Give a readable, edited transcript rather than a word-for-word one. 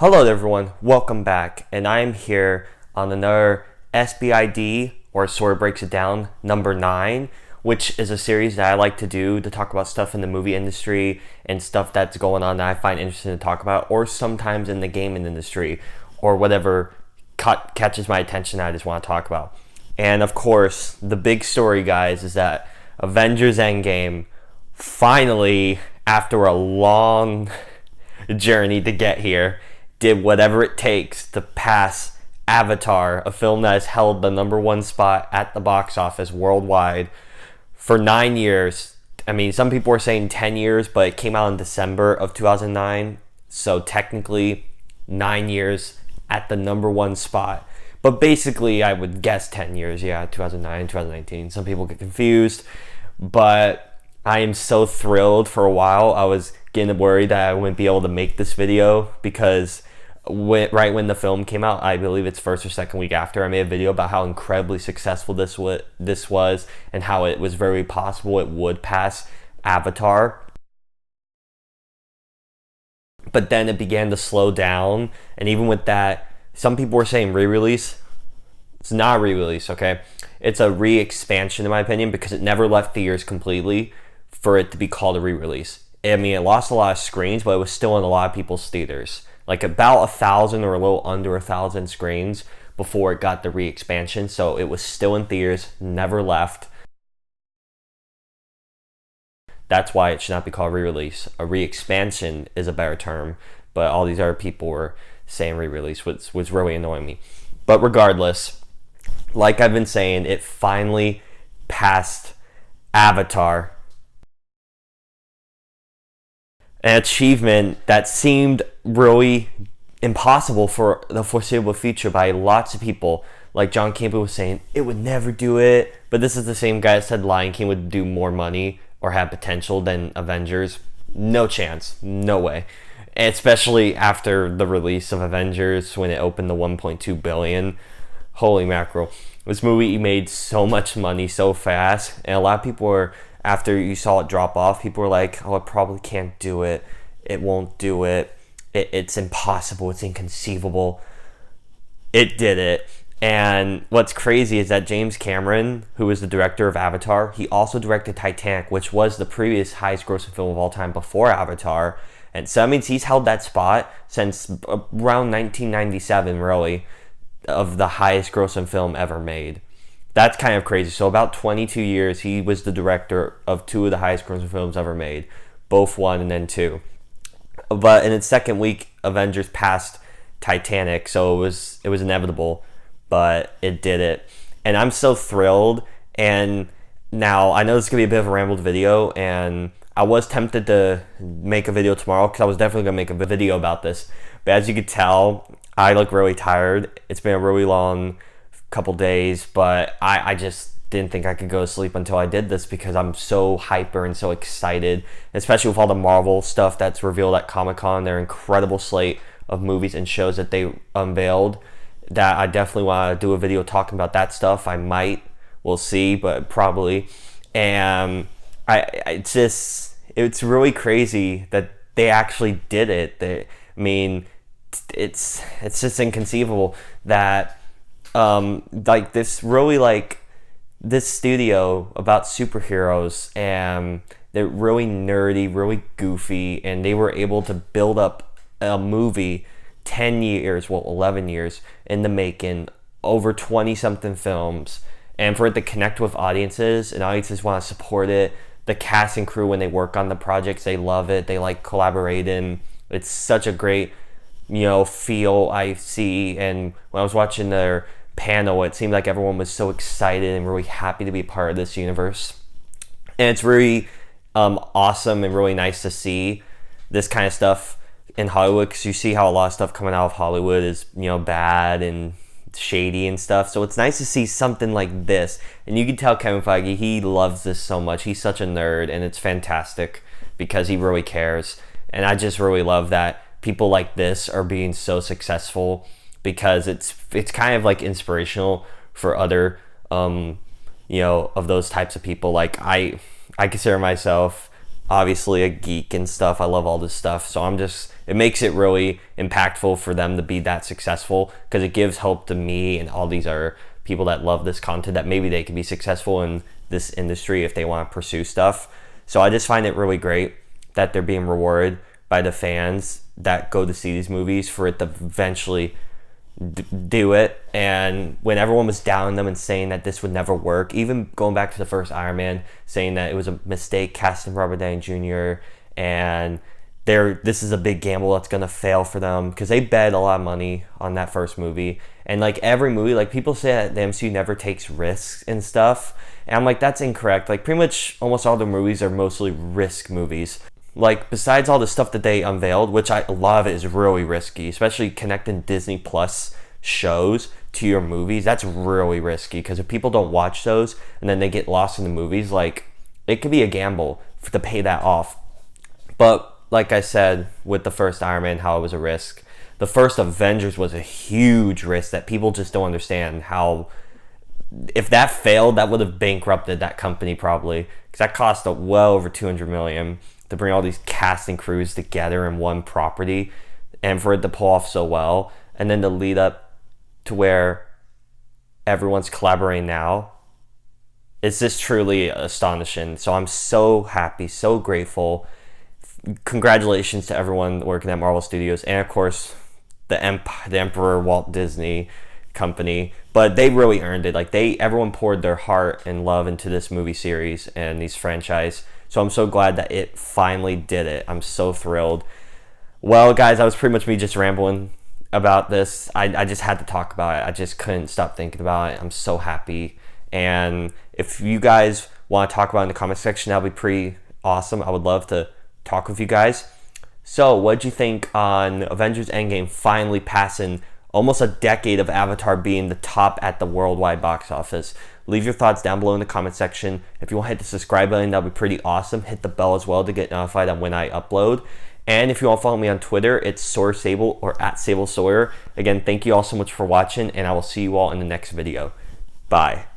Hello everyone, welcome back, and I am here on another SBID, or Sword Breaks It Down, number 9, which is a series that I like to do to talk about stuff in the movie industry and stuff that's going on that I find interesting to talk about, or sometimes in the gaming industry, or whatever catches my attention I just want to talk about. And of course, the big story, guys, is that Avengers Endgame finally, after a long journey to get here, did whatever it takes to pass Avatar, a film that has held the number one spot at the box office worldwide for 9 years. I mean, some people are saying 10 years, but it came out in December of 2009. So technically 9 years at the number one spot. But basically, I would guess 10 years. Yeah, 2009, 2019. Some people get confused. But I am so thrilled. For a while, I was getting worried that I wouldn't be able to make this video because right when the film came out, I believe it's first or second week after, I made a video about how incredibly successful this was and how it was very possible it would pass Avatar. But then it began to slow down, and even with that, some people were saying re-release. It's not a re-release, okay? It's a re-expansion in my opinion, because it never left theaters completely for it to be called a re-release. I mean, it lost a lot of screens, but it was still in a lot of people's theaters. Like about 1,000 or a little under 1,000 screens before it got the re-expansion. So it was still in theaters, never left. That's why it should not be called re-release. A re-expansion is a better term, but all these other people were saying re-release, which was really annoying me. But regardless, like I've been saying, it finally passed Avatar. An achievement that seemed really impossible for the foreseeable future by lots of people. Like John Campbell was saying, it would never do it. But this is the same guy that said Lion King would do more money or have potential than Avengers. No chance. No way. Especially after the release of Avengers when it opened to 1.2 billion. Holy mackerel. This movie made so much money so fast. And a lot of people were, after you saw it drop off, people were like, oh, it probably can't do it. It won't do it. It's impossible. It's inconceivable. It did it. And what's crazy is that James Cameron, who was the director of Avatar, he also directed Titanic, which was the previous highest grossing film of all time before Avatar. And so that means he's held that spot since around 1997, really, of the highest grossing film ever made. That's kind of crazy. So about 22 years, he was the director of two of the highest grossing films ever made. Both 1 and then 2. But in its second week, Avengers passed Titanic, so it was inevitable, but it did it. And I'm so thrilled. And now, I know this is going to be a bit of a rambled video, and I was tempted to make a video tomorrow, because I was definitely going to make a video about this. But as you could tell, I look really tired. It's been a really long couple days, but I just didn't think I could go to sleep until I did this, because I'm so hyper and so excited, especially with all the Marvel stuff that's revealed at Comic-Con, their incredible slate of movies and shows that they unveiled, that I definitely want to do a video talking about that stuff. I might, we'll see, but probably. And it's really crazy that they actually did it. I mean, it's just inconceivable that like this studio about superheroes, and they're really nerdy, really goofy, and they were able to build up a movie 10 years, well 11 years in the making, over 20 something films, and for it to connect with audiences, and audiences want to support it. The cast and crew, when they work on the projects, they love it, they like collaborating. It's such a great, feel I see. And when I was watching their panel, it seemed like everyone was so excited and really happy to be part of this universe. And it's really awesome and really nice to see this kind of stuff in Hollywood, because you see how a lot of stuff coming out of Hollywood is bad and shady and stuff. So it's nice to see something like this, and you can tell Kevin Feige, he loves this so much. He's such a nerd, and it's fantastic because he really cares. And I just really love that people like this are being so successful, because it's kind of like inspirational for other of those types of people. Like I consider myself obviously a geek and stuff. I love all this stuff. So it makes it really impactful for them to be that successful, because it gives hope to me and all these other people that love this content that maybe they can be successful in this industry if they want to pursue stuff. So I just find it really great that they're being rewarded by the fans that go to see these movies for it to eventually do it. And when everyone was down them and saying that this would never work, even going back to the first Iron Man, saying that it was a mistake casting Robert Downey Jr. and this is a big gamble that's gonna fail for them, because they bet a lot of money on that first movie. And like every movie, like people say that the MCU never takes risks and stuff, and I'm like, that's incorrect. Like pretty much almost all the movies are mostly risk movies. Like besides all the stuff that they unveiled, which a lot of it is really risky, especially connecting Disney Plus shows to your movies. That's really risky, because if people don't watch those and then they get lost in the movies, like it could be a gamble to pay that off. But like I said with the first Iron Man, how it was a risk. The first Avengers was a huge risk that people just don't understand how. If that failed, that would have bankrupted that company probably, because that cost well over $200 million to bring all these cast and crews together in one property, and for it to pull off so well, and then to lead up to where everyone's collaborating now. It's just truly astonishing. So I'm so happy, so grateful. Congratulations to everyone working at Marvel Studios, and of course the Emperor Walt Disney Company. But they really earned it. Like everyone poured their heart and love into this movie series and these franchise. So I'm so glad that it finally did it. I'm so thrilled. Well, guys, that was pretty much me just rambling about this. I just had to talk about it. I just couldn't stop thinking about it. I'm so happy. And if you guys want to talk about it in the comment section, that'll be pretty awesome. I would love to talk with you guys. So what'd you think on Avengers Endgame finally passing almost a decade of Avatar being the top at the worldwide box office? Leave your thoughts down below in the comment section. If you want to hit the subscribe button, that'd be pretty awesome. Hit the bell as well to get notified on when I upload. And if you want to follow me on Twitter, it's SawyerSable or @SableSawyer. Again, thank you all so much for watching, and I will see you all in the next video. Bye.